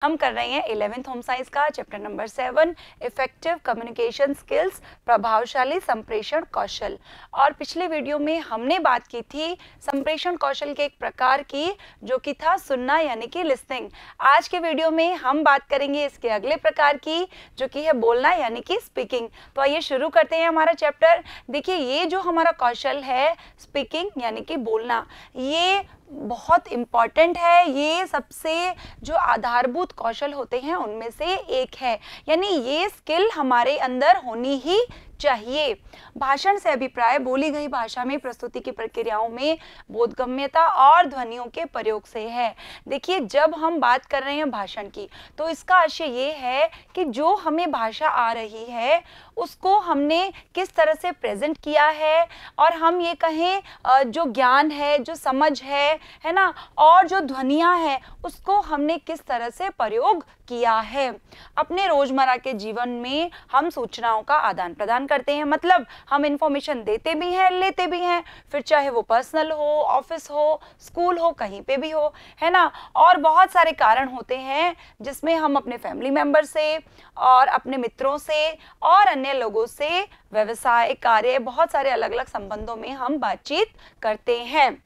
हम कर रहे हैं 11th होम साइंस का chapter number 7 effective communication skills, प्रभावशाली संप्रेषण कौशल। और पिछले वीडियो में हमने बात की थी संप्रेषण कौशल के एक प्रकार की, जो कि था सुनना यानी कि लिसनिंग। आज के वीडियो में हम बात करेंगे इसके अगले प्रकार की, जो कि है बोलना यानी कि स्पीकिंग। तो आइए शुरू करते हैं हमारा चैप्टर। देखिए, ये जो हमारा कौशल है स्पीकिंग यानी कि बोलना, ये बहुत इम्पॉर्टेंट है। ये सबसे जो आधारभूत कौशल होते हैं उनमें से एक है, यानी ये स्किल हमारे अंदर होनी ही चाहिए। भाषण से अभिप्राय बोली गई भाषा में प्रस्तुति की प्रक्रियाओं में बोधगम्यता और ध्वनियों के प्रयोग से है। देखिए, जब हम बात कर रहे हैं भाषण की, तो इसका आशय ये है कि जो हमें भाषा आ रही है उसको हमने किस तरह से प्रेजेंट किया है, और हम ये कहें जो ज्ञान है, जो समझ है ना, और जो ध्वनियाँ हैं उसको हमने किस तरह से प्रयोग किया है। अपने रोजमर्रा के जीवन में हम सूचनाओं का आदान प्रदान करते हैं, मतलब हम इंफॉर्मेशन देते भी हैं, लेते भी हैं, फिर चाहे वो पर्सनल हो, ऑफिस हो, स्कूल हो, कहीं पे भी हो, है ना। और बहुत सारे कारण होते हैं जिसमें हम अपने फैमिली मेंबर से और अपने मित्रों से और अन्य लोगों से व्यवसाय, कार्य, बहुत सारे अलग अलग संबंधों में हम बातचीत करते हैं।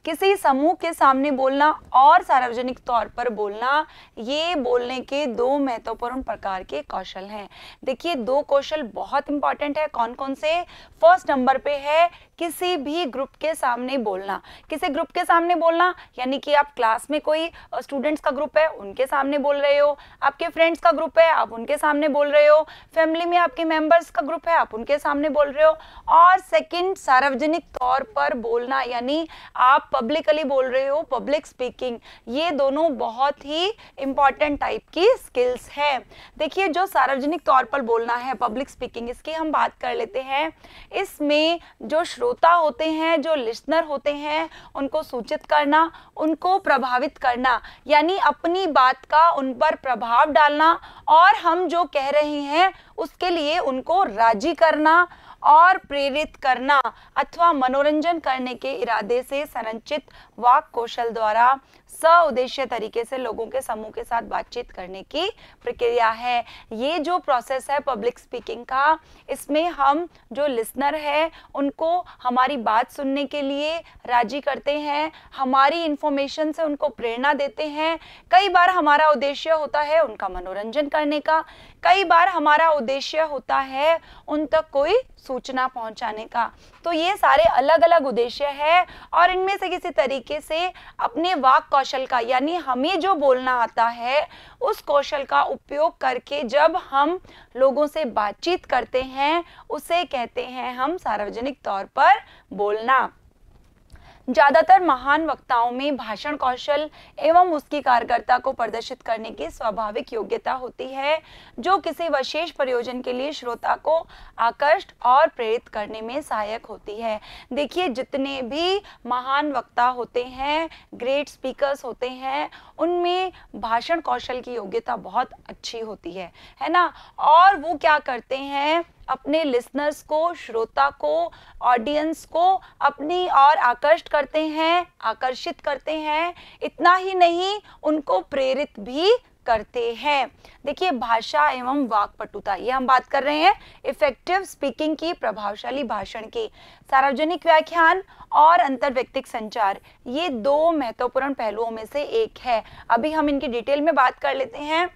किसी समूह के सामने बोलना और सार्वजनिक तौर पर बोलना, ये बोलने के दो महत्वपूर्ण प्रकार के कौशल हैं। देखिए, दो कौशल बहुत इंपॉर्टेंट है। कौन कौन से? फर्स्ट नंबर पे है किसी भी ग्रुप के सामने बोलना। किसी ग्रुप के सामने बोलना यानी कि आप क्लास में कोई स्टूडेंट्स का ग्रुप है, उनके सामने बोल रहे हो, आपके फ्रेंड्स का ग्रुप है, आप उनके सामने बोल रहे हो, फैमिली में आपके मेंबर्स का ग्रुप है, आप उनके सामने बोल रहे हो। और सेकंड, सार्वजनिक तौर पर बोलना, यानी आप पब्लिकली बोल रहे हो, पब्लिक स्पीकिंग। ये दोनों बहुत ही इंपॉर्टेंट टाइप की स्किल्स है। देखिए, जो सार्वजनिक तौर पर बोलना है, पब्लिक स्पीकिंग, इसकी हम बात कर लेते हैं। इसमें जो श्रोता होते हैं, जो लिसनर होते हैं, उनको सूचित करना, उनको प्रभावित करना, यानी अपनी बात का उन पर प्रभाव डालना, और हम जो कह रहे हैं उसके लिए उनको राजी करना और प्रेरित करना अथवा मनोरंजन करने के इरादे से संरचित वाक् कौशल द्वारा सउद्देश्य तरीके से लोगों के समूह के साथ बातचीत करने की प्रक्रिया है। ये जो प्रोसेस है पब्लिक स्पीकिंग का, इसमें हम जो लिसनर है उनको हमारी बात सुनने के लिए राजी करते हैं, हमारी इंफॉर्मेशन से उनको प्रेरणा देते हैं। कई बार हमारा उद्देश्य होता है उनका मनोरंजन करने का, कई बार हमारा उद्देश्य होता है उन तक कोई सूचना पहुंचाने का। तो ये सारे अलग अलग उद्देश्य है, और इनमें से किसी तरीके से अपने वाक् कौशल का, यानी हमें जो बोलना आता है उस कौशल का उपयोग करके जब हम लोगों से बातचीत करते हैं, उसे कहते हैं हम सार्वजनिक तौर पर बोलना। ज्यादातर महान वक्ताओं में भाषण कौशल एवं उसकी कार्यकर्ता को प्रदर्शित करने की स्वाभाविक योग्यता होती है, जो किसी विशेष प्रयोजन के लिए श्रोता को आकर्षित और प्रेरित करने में सहायक होती है। देखिए, जितने भी महान वक्ता होते हैं, ग्रेट स्पीकर्स होते हैं, उनमें भाषण कौशल की योग्यता बहुत अच्छी होती है ना। और वो क्या करते हैं, अपने लिसनर्स को, श्रोता को, ऑडियंस को अपनी ओर आकर्षित करते हैं। इतना ही नहीं, उनको प्रेरित भी करते हैं। देखिए, भाषा एवं वाक्पटुता, ये हम बात कर रहे हैं इफेक्टिव स्पीकिंग की, प्रभावशाली भाषण की। सार्वजनिक व्याख्यान और अंतर्व्यक्तिक संचार, ये दो महत्वपूर्ण पहलुओं में से एक है। अभी हम इनकी डिटेल में बात कर लेते हैं।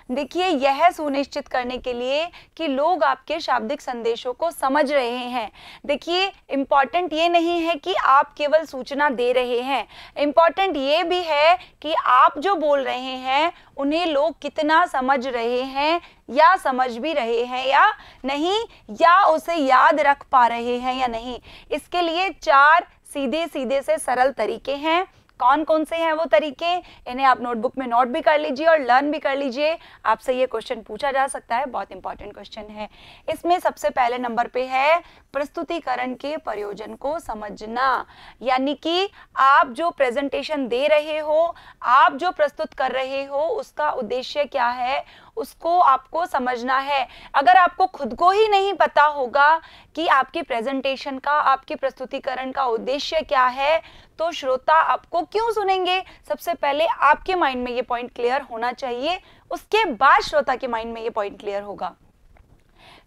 देखिए, यह सुनिश्चित करने के लिए कि लोग आपके शाब्दिक संदेशों को समझ रहे हैं। देखिए, इम्पॉर्टेंट ये नहीं है कि आप केवल सूचना दे रहे हैं, इम्पॉर्टेंट ये भी है कि आप जो बोल रहे हैं उन्हें लोग कितना समझ रहे हैं, या समझ भी रहे हैं या नहीं, या उसे याद रख पा रहे हैं या नहीं। इसके लिए 4 सीधे सीधे से सरल तरीके हैं। कौन कौन से हैं वो तरीके, इन्हें आप नोटबुक में नोट भी कर लीजिए और लर्न भी कर लीजिए। आपसे ये क्वेश्चन पूछा जा सकता है, बहुत इंपॉर्टेंट क्वेश्चन है। इसमें सबसे पहले नंबर पे है प्रस्तुतिकरण के प्रयोजन को समझना, यानी कि आप जो प्रेजेंटेशन दे रहे हो, आप जो प्रस्तुत कर रहे हो, उसका उद्देश्य क्या है, उसको आपको समझना है। अगर आपको खुद को ही नहीं पता होगा कि आपकी प्रेजेंटेशन का, आपकी प्रस्तुतिकरण का उद्देश्य क्या है, तो श्रोता आपको क्यों सुनेंगे? सबसे पहले आपके माइंड में ये पॉइंट क्लियर होना चाहिए, उसके बाद श्रोता के माइंड में ये पॉइंट क्लियर होगा।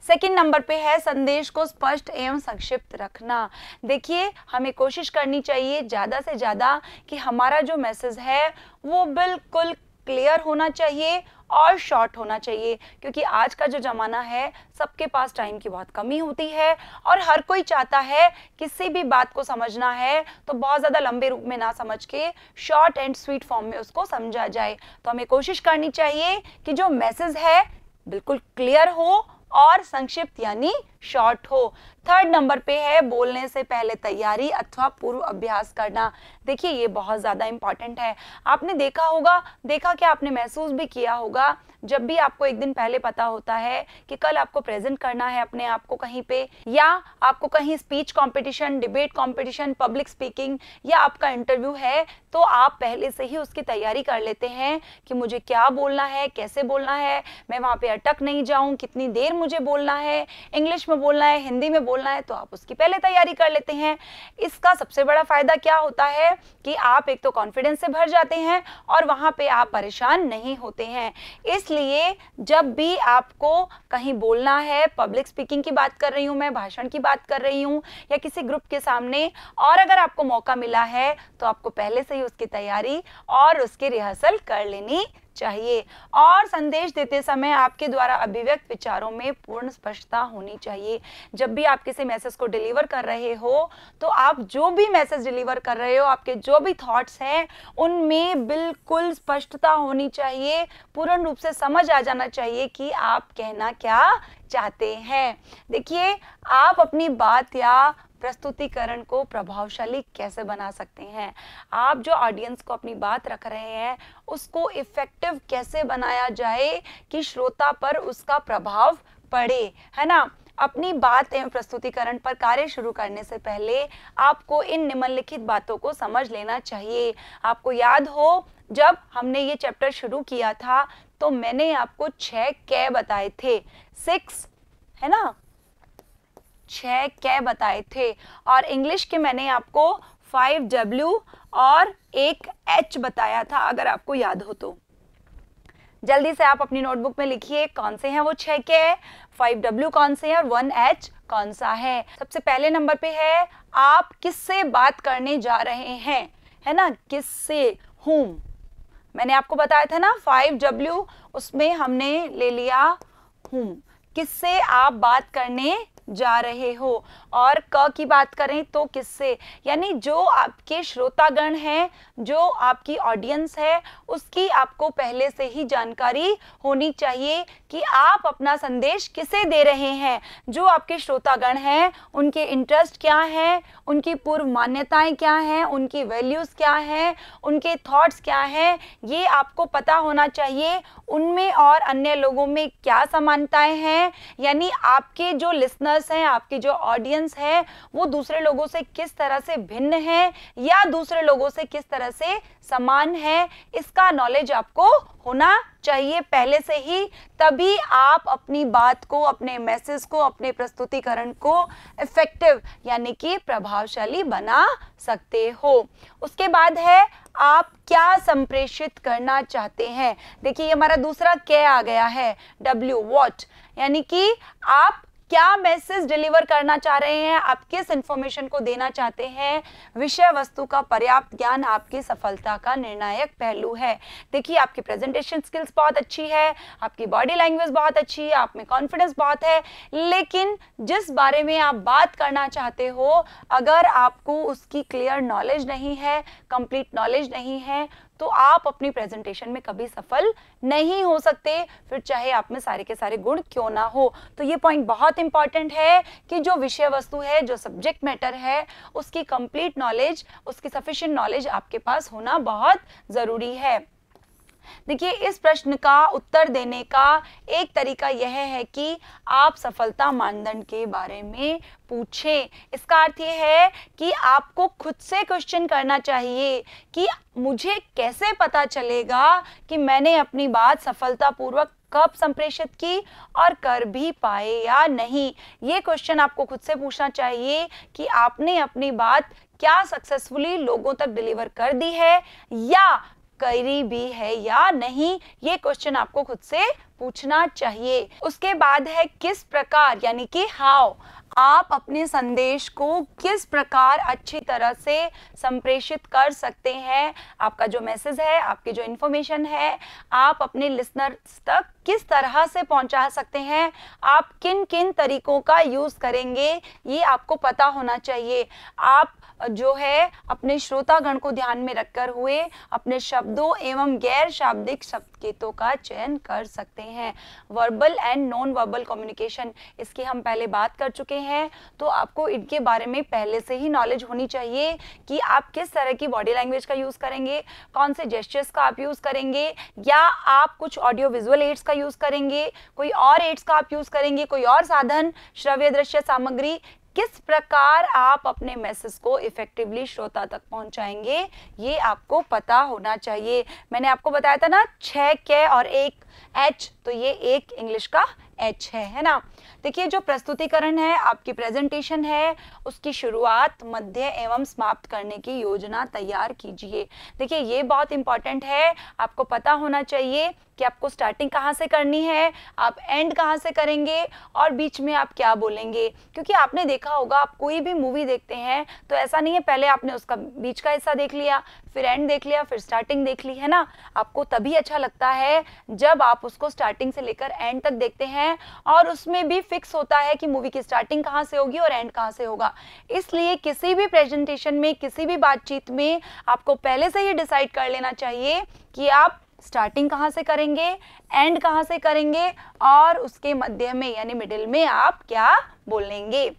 सेकंड नंबर पे है संदेश को स्पष्ट एवं संक्षिप्त रखना। देखिए, हमें कोशिश करनी चाहिए ज़्यादा से ज़्यादा कि हमारा जो मैसेज है वो बिल्कुल क्लियर होना चाहिए और शॉर्ट होना चाहिए, क्योंकि आज का जो ज़माना है सबके पास टाइम की बहुत कमी होती है और हर कोई चाहता है किसी भी बात को समझना है तो बहुत ज़्यादा लंबे रूप में ना समझ के शॉर्ट एंड स्वीट फॉर्म में उसको समझा जाए। तो हमें कोशिश करनी चाहिए कि जो मैसेज है बिल्कुल क्लियर हो और संक्षिप्त यानी शॉर्ट हो। थर्ड नंबर पे है बोलने से पहले तैयारी अथवा पूर्व अभ्यास करना। देखिए, ये बहुत ज़्यादा इम्पॉर्टेंट है। आपने देखा क्या, आपने महसूस भी किया होगा, जब भी आपको एक दिन पहले पता होता है कि कल आपको प्रेजेंट करना है अपने आप को कहीं पे, या आपको कहीं speech competition, debate competition, public speaking या आपका इंटरव्यू है, तो आप पहले से ही उसकी तैयारी कर लेते हैं कि मुझे क्या बोलना है, कैसे बोलना है, मैं वहाँ पे अटक नहीं जाऊँ, कितनी देर मुझे बोलना है, इंग्लिश में बोलना है, हिंदी में बोलना है, तो आप उसकी पहले तैयारी कर लेते हैं। इसका सबसे बड़ा फायदा क्या होता है कि आप एक तो कॉन्फिडेंस से भर जाते हैं और वहाँ पे आप परेशान नहीं होते हैं। इसलिए जब भी आपको कहीं बोलना है, पब्लिक स्पीकिंग की बात कर रही हूँ मैं, भाषण की बात कर रही हूँ, या किसी ग्रुप के सामने, और अगर आपको मौका मिला है तो आपको पहले से ही उसकी तैयारी और उसकी रिहर्सल कर लेनी चाहिए। और संदेश देते समय आपके द्वारा अभिव्यक्त विचारों में पूर्ण स्पष्टता होनी चाहिए। जब भी आप किसी मैसेज को डिलीवर कर रहे हो तो आप जो भी मैसेज डिलीवर कर रहे हो, आपके जो भी थॉट्स हैं, उनमें बिल्कुल स्पष्टता होनी चाहिए, पूर्ण रूप से समझ आ जाना चाहिए कि आप कहना क्या चाहते हैं। देखिए, आप अपनी बात या प्रस्तुतिकरण को प्रभावशाली कैसे बना सकते हैं, आप जो ऑडियंस को अपनी बात रख रहे हैं उसको इफेक्टिव कैसे बनाया जाए कि श्रोता पर उसका प्रभाव पड़े, है ना। अपनी बात एवं प्रस्तुतिकरण पर कार्य शुरू करने से पहले आपको इन निम्नलिखित बातों को समझ लेना चाहिए। आपको याद हो, जब हमने ये चैप्टर शुरू किया था तो मैंने आपको 6 कै बताए थे, 6, है ना, 6 कै बताए थे, और इंग्लिश के मैंने आपको 5 W और 1 H बताया था, अगर आपको याद हो तो। जल्दी से आप अपनी नोटबुक में लिखिए कौन से हैं वो 6 कै, 5 W कौन से हैं और 1 H कौन सा है। सबसे पहले नंबर पे है आप किससे बात करने जा रहे हैं, है ना, किससे, whom। मैंने आपको बताया था ना 5 W, उसमें हमने ले लिया whom, किससे आप बात करने जा रहे हो। और क की बात करें तो किससे, यानी जो आपके श्रोतागण हैं, जो आपकी ऑडियंस है, उसकी आपको पहले से ही जानकारी होनी चाहिए कि आप अपना संदेश किसे दे रहे हैं। जो आपके श्रोतागण हैं उनके इंटरेस्ट क्या हैं, उनकी पूर्व मान्यताएं क्या हैं, उनकी वैल्यूज़ क्या हैं, उनके थॉट्स क्या हैं, ये आपको पता होना चाहिए। उनमें और अन्य लोगों में क्या समानताएं हैं, यानी आपके जो लिसनर्स हैं, आपकी जो ऑडियंस है, वो दूसरे लोगों से किस तरह से भिन्न है या दूसरे लोगों से किस तरह से समान है, इसका नॉलेज आपको होना चाहिए पहले से ही। तभी आप अपनी बात को, अपने मैसेज को, अपने प्रस्तुतिकरण को इफेक्टिव यानी कि प्रभावशाली बना सकते हो। उसके बाद है आप क्या संप्रेषित करना चाहते हैं। देखिए, ये हमारा दूसरा कै आ गया है, W, व्हाट, यानी कि आप क्या मैसेज डिलीवर करना चाह रहे हैं, आप किस इंफॉर्मेशन को देना चाहते हैं। विषय वस्तु का पर्याप्त ज्ञान आपकी सफलता का निर्णायक पहलू है। देखिए, आपकी प्रेजेंटेशन स्किल्स बहुत अच्छी है, आपकी बॉडी लैंग्वेज बहुत अच्छी है, आप में कॉन्फिडेंस बहुत है, लेकिन जिस बारे में आप बात करना चाहते हो, अगर आपको उसकी क्लियर नॉलेज नहीं है, कंप्लीट नॉलेज नहीं है, तो आप अपनी प्रेजेंटेशन में कभी सफल नहीं हो सकते, फिर चाहे आप में सारे के सारे गुण क्यों ना हो। तो ये पॉइंट बहुत इंपॉर्टेंट है कि जो विषय वस्तु है, जो सब्जेक्ट मैटर है, उसकी कंप्लीट नॉलेज, उसकी सफिशिएंट नॉलेज आपके पास होना बहुत ज़रूरी है। देखिए, इस प्रश्न का उत्तर देने का एक तरीका यह है कि आप सफलता मानदंड के बारे में पूछें। इसका अर्थ यह है कि आपको खुद से क्वेश्चन करना चाहिए कि मुझे कैसे पता चलेगा कि मैंने अपनी बात सफलतापूर्वक कब संप्रेषित की और कर भी पाए या नहीं। ये क्वेश्चन आपको खुद से पूछना चाहिए कि आपने अपनी बात क्या सक्सेसफुली लोगों तक डिलीवर कर दी है या करी भी है या नहीं, ये क्वेश्चन आपको खुद से पूछना चाहिए। उसके बाद है किस प्रकार, यानी कि हाउ, आप अपने संदेश को किस प्रकार अच्छी तरह से संप्रेषित कर सकते हैं। आपका जो मैसेज है, आपकी जो इन्फॉर्मेशन है, आप अपने लिसनर्स तक किस तरह से पहुंचा सकते हैं, आप किन किन तरीकों का यूज करेंगे, ये आपको पता होना चाहिए। आप जो है अपने श्रोतागण को ध्यान में रखकर हुए अपने शब्दों एवं गैर शाब्दिक संकेतों का चयन कर सकते हैं। Verbal and non verbal communication, इसकी हम पहले बात कर चुके हैं, तो आपको इनके बारे में पहले से ही नॉलेज होनी चाहिए कि आप किस तरह की बॉडी लैंग्वेज का यूज करेंगे, कौन से जेस्चर्स का आप यूज करेंगे, या आप कुछ ऑडियो विजुअल एड्स का यूज करेंगे, कोई और एड्स का आप यूज करेंगे, कोई और साधन, श्रव्य दृश्य सामग्री, किस प्रकार आप अपने मैसेज को इफेक्टिवली श्रोता तक पहुंचाएंगे, ये आपको पता होना चाहिए। मैंने आपको बताया था ना 6 के और 1 एच, तो ये एक इंग्लिश का एच है ना। देखिए जो प्रस्तुतिकरण है, आपकी प्रेजेंटेशन है, उसकी शुरुआत, मध्य एवं समाप्त करने की योजना तैयार कीजिए। देखिए ये बहुत इंपॉर्टेंट है, आपको पता होना चाहिए कि आपको स्टार्टिंग कहाँ से करनी है, आप एंड कहाँ से करेंगे और बीच में आप क्या बोलेंगे। क्योंकि आपने देखा होगा, आप कोई भी मूवी देखते हैं तो ऐसा नहीं है पहले आपने उसका बीच का हिस्सा देख लिया, फिर एंड देख लिया, फिर स्टार्टिंग देख ली, है ना। आपको तभी अच्छा लगता है जब आप उसको स्टार्टिंग से लेकर एंड तक देखते हैं और उसमें भी फिक्स होता है कि मूवी की स्टार्टिंग कहाँ से होगी और एंड कहाँ से होगा। इसलिए किसी भी प्रेजेंटेशन में, किसी भी बातचीत में आपको पहले से ही डिसाइड कर लेना चाहिए कि आप स्टार्टिंग कहाँ से करेंगे, एंड कहाँ से करेंगे और उसके मध्य में यानी मिडिल में आप क्या बोलेंगे।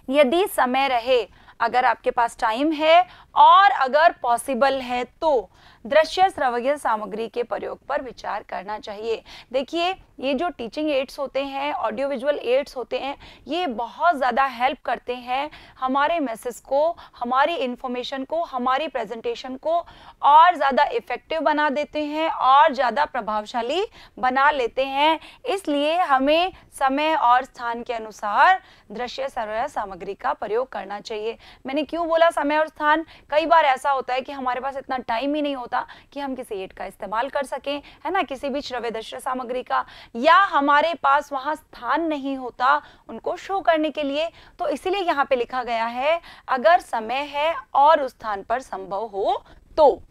यदि समय रहे, अगर आपके पास टाइम है और अगर पॉसिबल है तो दृश्य श्रव्य सामग्री के प्रयोग पर विचार करना चाहिए। देखिए ये जो टीचिंग एड्स होते हैं, ऑडियो विजुअल एड्स होते हैं, ये बहुत ज़्यादा हेल्प करते हैं हमारे मैसेज को, हमारी इंफॉर्मेशन को, हमारी प्रेजेंटेशन को और ज़्यादा इफेक्टिव बना देते हैं और ज़्यादा प्रभावशाली बना लेते हैं। इसलिए हमें समय और स्थान के अनुसार दृश्य श्रव्य सामग्री का प्रयोग करना चाहिए। मैंने क्यों बोला समय और स्थान, कई बार ऐसा होता है कि हमारे पास इतना टाइम ही नहीं होता कि हम किसी एड का इस्तेमाल कर सकें, है ना, किसी भी श्रव्य दृश्य सामग्री का, या हमारे पास वहां स्थान नहीं होता उनको शो करने के लिए। तो इसीलिए यहाँ पे लिखा गया है अगर समय है और उस स्थान पर संभव हो तो।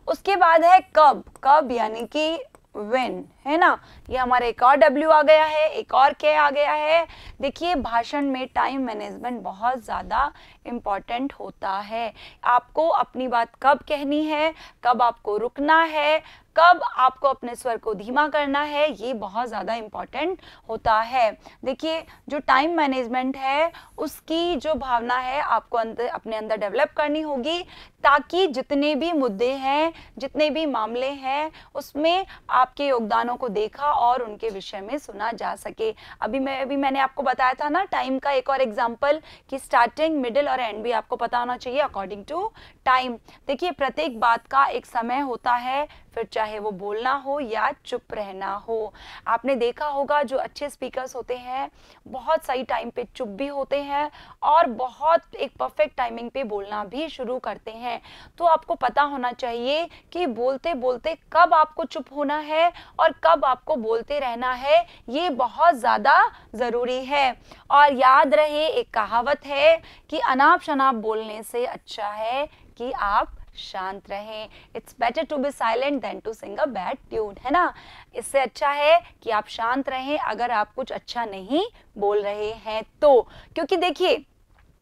उसके बाद है कब, कब यानी कि when, है ना। ये हमारा एक और W आ गया है, एक और K आ गया है। देखिए भाषण में टाइम मैनेजमेंट बहुत ज़्यादा इम्पॉर्टेंट होता है। आपको अपनी बात कब कहनी है, कब आपको रुकना है, कब आपको अपने स्वर को धीमा करना है, ये बहुत ज़्यादा इम्पॉर्टेंट होता है। देखिए जो टाइम मैनेजमेंट है उसकी जो भावना है आपको अपने अंदर डेवलप करनी होगी, ताकि जितने भी मुद्दे हैं, जितने भी मामले हैं, उसमें आपके योगदानों को देखा और उनके विषय में सुना जा सके। अभी मैंने आपको बताया था ना टाइम का एक और एग्जाम्पल कि स्टार्टिंग, मिडिल और एंड भी आपको पता होना चाहिए अकॉर्डिंग टू टाइम। देखिए प्रत्येक बात का एक समय होता है, फिर चाहे वो बोलना हो या चुप रहना हो। आपने देखा होगा जो अच्छे स्पीकर्स होते हैं बहुत सही टाइम पे चुप भी होते हैं और बहुत एक परफेक्ट टाइमिंग पे बोलना भी शुरू करते हैं। तो आपको पता होना चाहिए कि बोलते बोलते कब आपको चुप होना है और कब आपको बोलते रहना है, ये बहुत ज़्यादा ज़रूरी है। और याद रहे एक कहावत है कि अनाप शनाप बोलने से अच्छा है कि आप शांत रहें। It's better to be silent than to sing a bad tune, है ना। इससे अच्छा है कि आप शांत रहें अगर आप कुछ अच्छा नहीं बोल रहे हैं तो। क्योंकि देखिए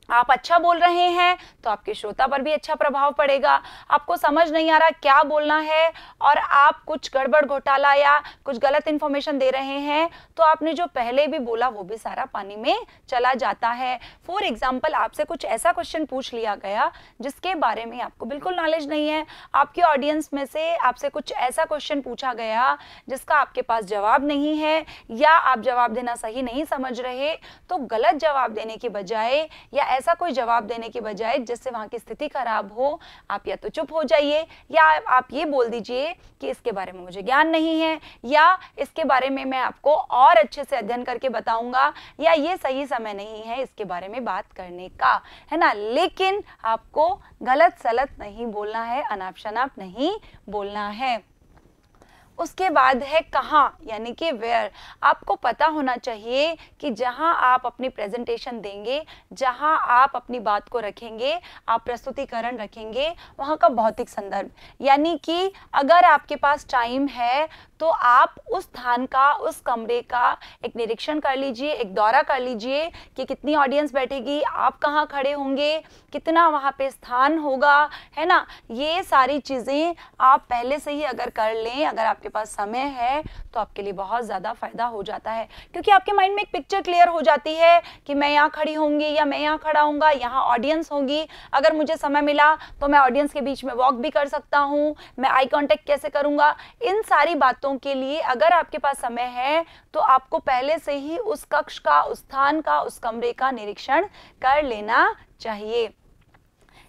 आप अच्छा बोल रहे हैं तो आपके श्रोता पर भी अच्छा प्रभाव पड़ेगा। आपको समझ नहीं आ रहा क्या बोलना है और आप कुछ गड़बड़ घोटाला या कुछ गलत इन्फॉर्मेशन दे रहे हैं तो आपने जो पहले भी बोला वो भी सारा पानी में चला जाता है। फॉर एग्जाम्पल आपसे कुछ ऐसा क्वेश्चन पूछ लिया गया जिसके बारे में आपको बिल्कुल नॉलेज नहीं है, आपके ऑडियंस में से आपसे कुछ ऐसा क्वेश्चन पूछा गया जिसका आपके पास जवाब नहीं है या आप जवाब देना सही नहीं समझ रहे, तो गलत जवाब देने के बजाय या ऐसा कोई जवाब देने की बजाय जिससे वहाँ की स्थिति खराब हो, आप या तो चुप हो जाइए या आप ये बोल दीजिए कि इसके बारे में मुझे ज्ञान नहीं है, या इसके बारे में मैं आपको और अच्छे से अध्ययन करके बताऊंगा, या ये सही समय नहीं है इसके बारे में बात करने का, है ना। लेकिन आपको गलत सलत नहीं बोलना है, अनाप शनाप नहीं बोलना है। उसके बाद है कहाँ, यानी कि वेयर। आपको पता होना चाहिए कि जहाँ आप अपनी प्रेजेंटेशन देंगे, जहाँ आप अपनी बात को रखेंगे, आप प्रस्तुतिकरण रखेंगे, वहाँ का भौतिक संदर्भ, यानी कि अगर आपके पास टाइम है तो आप उस स्थान का, उस कमरे का एक निरीक्षण कर लीजिए, एक दौरा कर लीजिए कि कितनी ऑडियंस बैठेगी, आप कहाँ खड़े होंगे, कितना वहाँ पे स्थान होगा, है ना। ये सारी चीज़ें आप पहले से ही अगर कर लें, अगर आपके पास समय है, तो आपके लिए बहुत ज़्यादा फायदा हो जाता है, क्योंकि आपके माइंड में एक पिक्चर क्लियर हो जाती है कि मैं यहाँ खड़ी होंगी या मैं यहाँ खड़ा होऊंगा, यहाँ ऑडियंस होगी, अगर मुझे समय मिला तो मैं ऑडियंस के बीच में वॉक भी कर सकता हूँ, मैं आई कांटेक्ट कैसे करूँगा। इन सारी बातों के लिए अगर आपके पास समय है तो आपको पहले से ही उस कक्ष का, उस स्थान का, उस कमरे का निरीक्षण कर लेना चाहिए।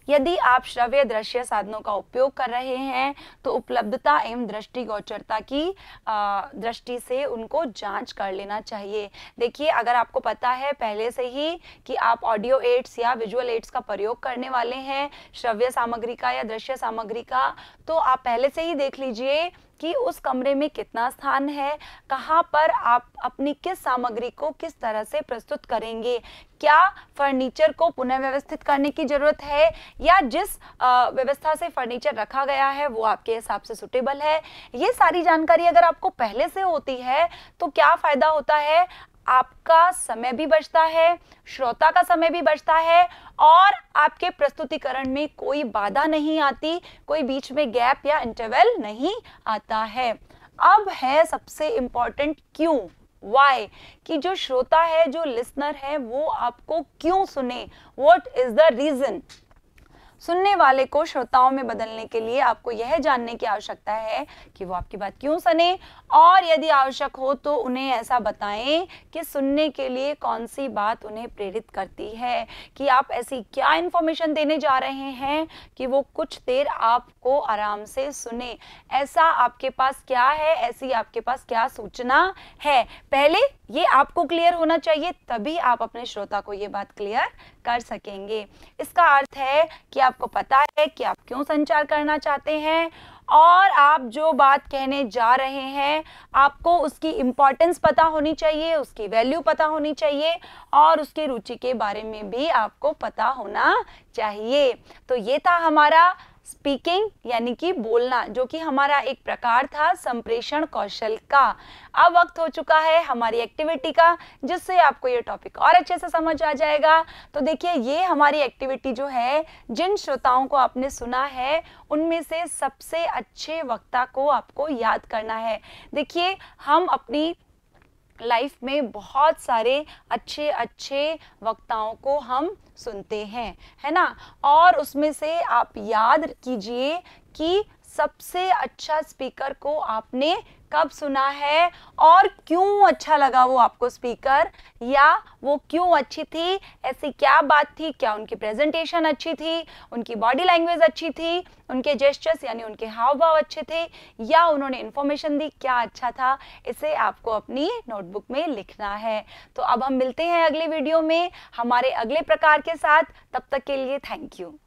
यदि आप श्रव्य दृश्य साधनों का उपयोग कर रहे हैं तो उपलब्धता एवं दृष्टिगोचरता की दृष्टि से उनको जांच कर लेना चाहिए। देखिए, अगर आपको पता है पहले से ही कि आप ऑडियो एड्स या विजुअल एड्स का प्रयोग करने वाले हैं, श्रव्य सामग्री का या दृश्य सामग्री का, तो आप पहले से ही देख लीजिए कि उस कमरे में कितना स्थान है, कहाँ पर आप अपनी किस सामग्री को किस तरह से प्रस्तुत करेंगे, क्या फर्नीचर को पुनः व्यवस्थित करने की जरूरत है या जिस व्यवस्था से फर्नीचर रखा गया है वो आपके हिसाब से सुटेबल है। ये सारी जानकारी अगर आपको पहले से होती है तो क्या फायदा होता है, आपका समय भी बचता है, श्रोता का समय भी बचता है और आपके प्रस्तुतिकरण में कोई बाधा नहीं आती, कोई बीच में गैप या इंटरवल नहीं आता है। अब है सबसे इंपॉर्टेंट क्यों, वाई, कि जो श्रोता है, जो लिसनर है, वो आपको क्यों सुने, व्हाट इज द रीजन। सुनने वाले को श्रोताओं में बदलने के लिए आपको यह जानने की आवश्यकता है कि वो आपकी बात क्यों सुने, और यदि आवश्यक हो तो उन्हें ऐसा बताएं कि सुनने के लिए कौन सी बात उन्हें प्रेरित करती है, कि आप ऐसी क्या इंफॉर्मेशन देने जा रहे हैं कि वो कुछ देर आपको आराम से सुने। ऐसा आपके पास क्या है, ऐसी आपके पास क्या सूचना है, पहले ये आपको क्लियर होना चाहिए, तभी आप अपने श्रोता को ये बात क्लियर कर सकेंगे। इसका अर्थ है कि आपको पता है कि आप क्यों संचार करना चाहते हैं और आप जो बात कहने जा रहे हैं आपको उसकी इम्पोर्टेंस पता होनी चाहिए, उसकी वैल्यू पता होनी चाहिए और उसकी रुचि के बारे में भी आपको पता होना चाहिए। तो ये था हमारा स्पीकिंग यानी कि बोलना, जो कि हमारा एक प्रकार था संप्रेषण कौशल का। अब वक्त हो चुका है हमारी एक्टिविटी का, जिससे आपको ये टॉपिक और अच्छे से समझ आ जाएगा। तो देखिए, ये हमारी एक्टिविटी जो है, जिन श्रोताओं को आपने सुना है उनमें से सबसे अच्छे वक्ता को आपको याद करना है। देखिए, हम अपनी लाइफ में बहुत सारे अच्छे अच्छे वक्ताओं को हम सुनते हैं, है ना, और उसमें से आप याद कीजिए कि सबसे अच्छा स्पीकर को आपने कब सुना है और क्यों अच्छा लगा वो आपको स्पीकर, या वो क्यों अच्छी थी, ऐसी क्या बात थी, क्या उनकी प्रेजेंटेशन अच्छी थी, उनकी बॉडी लैंग्वेज अच्छी थी, उनके जेस्चर्स यानी उनके हाव भाव अच्छे थे, या उन्होंने इन्फॉर्मेशन दी, क्या अच्छा था। इसे आपको अपनी नोटबुक में लिखना है। तो अब हम मिलते हैं अगले वीडियो में हमारे अगले प्रकार के साथ। तब तक के लिए थैंक यू।